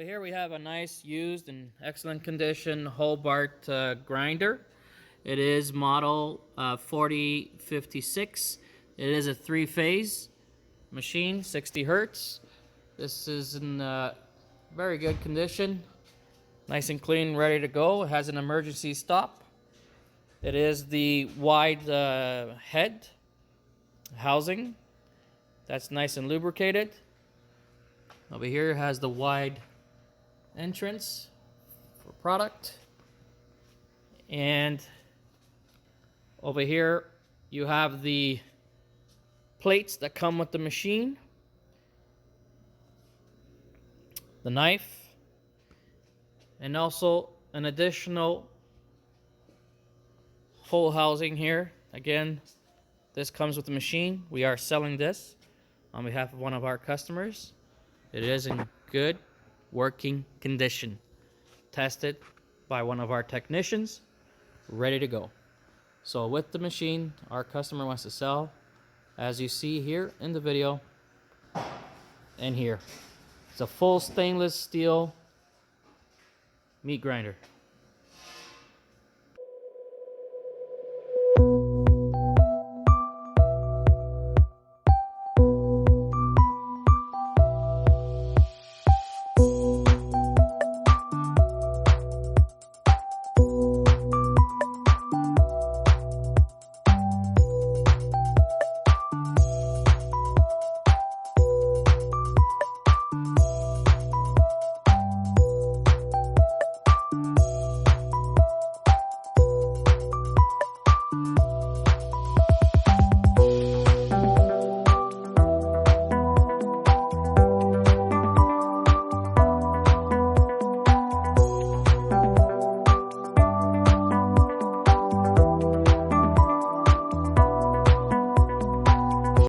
Over here we have a nice used and excellent condition Hobart grinder. It is model 4056. It is a three-phase machine, 60 hertz. This is in very good condition, nice and clean, ready to go. It has an emergency stop. It is the wide head housing that's nice and lubricated. Over here it has the wide entrance for product, and over here you have the plates that come with the machine, the knife, and also an additional hole housing here. Again, this comes with the machine. We are selling this on behalf of one of our customers. It is in good working condition, tested by one of our technicians, ready to go. So with the machine our customer wants to sell, as you see here in the video and here, it's a full stainless steel meat grinder.